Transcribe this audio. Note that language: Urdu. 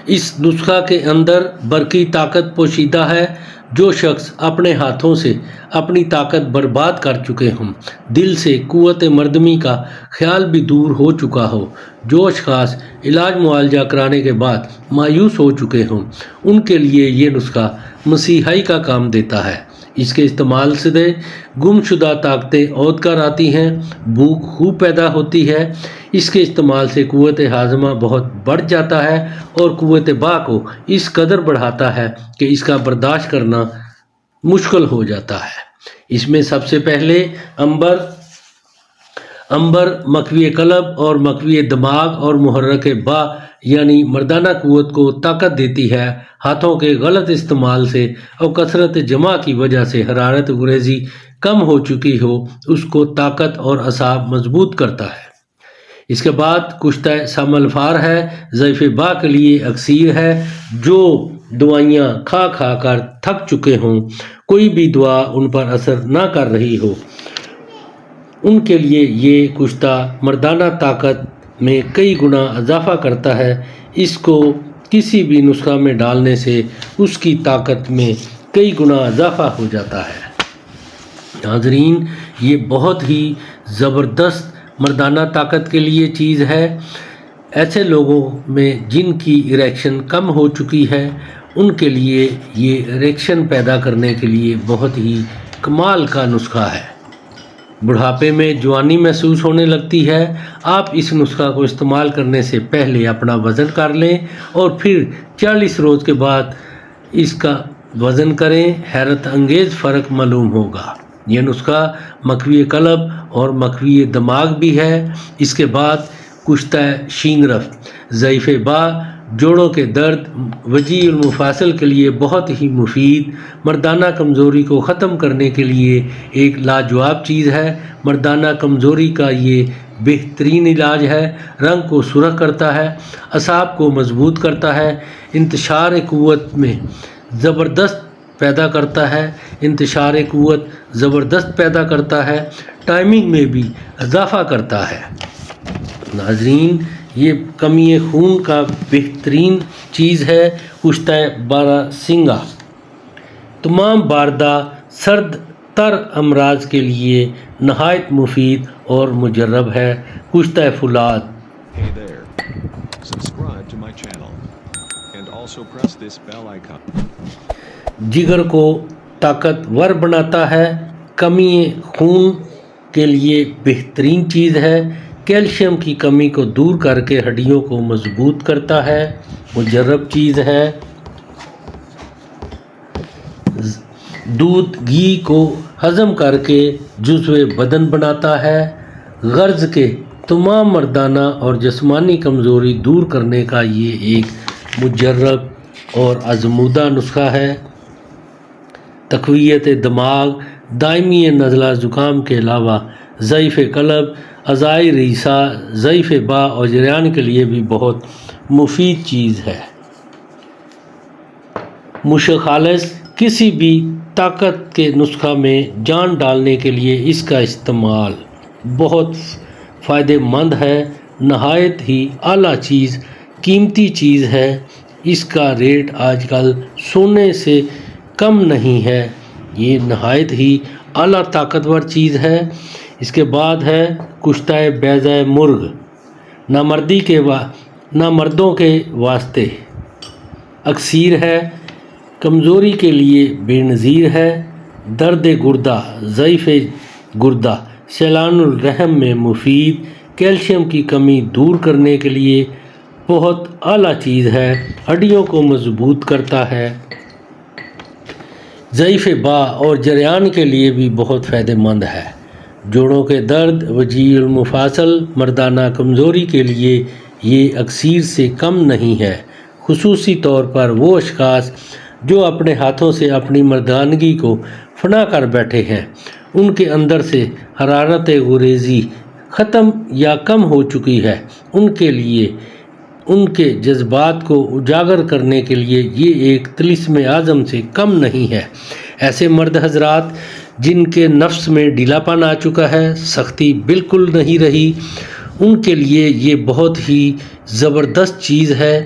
اس نسخہ کے اندر برقی طاقت پوشیدہ ہے۔ جو شخص اپنے ہاتھوں سے اپنی طاقت برباد کر چکے ہوں، دل سے قوت مردمی کا خیال بھی دور ہو چکا ہو، جو اشخاص علاج معالجہ کرانے کے بعد مایوس ہو چکے ہوں، ان کے لیے یہ نسخہ مسیحائی کا کام دیتا ہے۔ اس کے استعمال سے گم شدہ طاقتیں عود کر آتی ہیں، بھوک خوب پیدا ہوتی ہے۔ اس کے استعمال سے قوت ہاضمہ بہت بڑھ جاتا ہے اور قوت باء کو اس قدر بڑھاتا ہے کہ اس کا برداشت کرنا مشکل ہو جاتا ہے۔ اس میں سب سے پہلے عنبر مکوی قلب اور مکوی دماغ اور محرک باء یعنی مردانہ قوت کو طاقت دیتی ہے۔ ہاتھوں کے غلط استعمال سے اور کثرت جمع کی وجہ سے حرارت گریزی کم ہو چکی ہو، اس کو طاقت اور اعصاب مضبوط کرتا ہے۔ اس کے بعد کشتہ سم الفار ہے، ضعیف باء کے لیے اکسیر ہے۔ جو دوائیاں کھا کھا کر تھک چکے ہوں، کوئی بھی دوا ان پر اثر نہ کر رہی ہو، ان کے لیے یہ کشتہ مردانہ طاقت میں کئی گنا اضافہ کرتا ہے۔ اس کو کسی بھی نسخہ میں ڈالنے سے اس کی طاقت میں کئی گنا اضافہ ہو جاتا ہے۔ ناظرین، یہ بہت ہی زبردست مردانہ طاقت کے لیے چیز ہے۔ ایسے لوگوں میں جن کی اریکشن کم ہو چکی ہے، ان کے لیے یہ اریکشن پیدا کرنے کے لیے بہت ہی کمال کا نسخہ ہے۔ بڑھاپے میں جوانی محسوس ہونے لگتی ہے، آپ اس نسخہ کو استعمال کرنے سے پہلے اپنا وزن کر لیں اور پھر 40 روز کے بعد اس کا وزن کریں، حیرت انگیز فرق معلوم ہوگا۔ یہ نسخہ مکوی قلب اور مکوی دماغ بھی ہے۔ اس کے بعد کشتہ شینگرف، ضعیف باء، جوڑوں کے درد، وجیع المفاصل کے لیے بہت ہی مفید، مردانہ کمزوری کو ختم کرنے کے لیے ایک لاجواب چیز ہے۔ مردانہ کمزوری کا یہ بہترین علاج ہے۔ رنگ کو سرخ کرتا ہے، اعصاب کو مضبوط کرتا ہے، انتشار قوت میں زبردست پیدا کرتا ہے، ٹائمنگ میں بھی اضافہ کرتا ہے۔ ناظرین، یہ کمی خون کا بہترین چیز ہے۔ کشتہ باراسنگا تمام باردہ سرد تر امراض کے لیے نہایت مفید اور مجرب ہے۔ کشتہ فولاد Hey there. Subscribe to my channel and also press this bell icon. جگر کو طاقتور بناتا ہے، کمی خون کے لیے بہترین چیز ہے، کیلشیم کی کمی کو دور کر کے ہڈیوں کو مضبوط کرتا ہے، مجرب چیز ہے۔ دودھ گھی کو ہضم کر کے جزو بدن بناتا ہے۔ غرض کے تمام مردانہ اور جسمانی کمزوری دور کرنے کا یہ ایک مجرب اور آزمودہ نسخہ ہے۔ تقویت دماغ، دائمی نزلہ زکام کے علاوہ ضعیف قلب، اعضاء ریسہ، ضعیف باء اور جریان کے لیے بھی بہت مفید چیز ہے۔ مشق خالص، کسی بھی طاقت کے نسخہ میں جان ڈالنے کے لیے اس کا استعمال بہت فائدہ مند ہے۔ نہایت ہی اعلیٰ چیز، قیمتی چیز ہے۔ اس کا ریٹ آج کل سونے سے کم نہیں ہے۔ یہ نہایت ہی اعلیٰ طاقتور چیز ہے۔ اس کے بعد ہے کشتہ بیضہ مرغ، نامردوں کے واسطے اکسیر ہے، کمزوری کے لیے بے نظیر ہے، درد گردہ، ضعیف گردہ، سیلان الرحم میں مفید، کیلشیم کی کمی دور کرنے کے لیے بہت اعلیٰ چیز ہے، ہڈیوں کو مضبوط کرتا ہے، ضعیف باء اور جریان کے لیے بھی بہت فائدہ مند ہے، جوڑوں کے درد، وجیع المفاصل، مردانہ کمزوری کے لیے یہ اکسیر سے کم نہیں ہے۔ خصوصی طور پر وہ اشخاص جو اپنے ہاتھوں سے اپنی مردانگی کو فنا کر بیٹھے ہیں، ان کے اندر سے حرارت گریزی ختم یا کم ہو چکی ہے، ان کے لیے ان کے جذبات کو اجاگر کرنے کے لیے یہ ایک طلسم اعظم سے کم نہیں ہے۔ ایسے مرد حضرات جن کے نفس میں ڈھیلا پن آ چکا ہے، سختی بالکل نہیں رہی، ان کے لیے یہ بہت ہی زبردست چیز ہے۔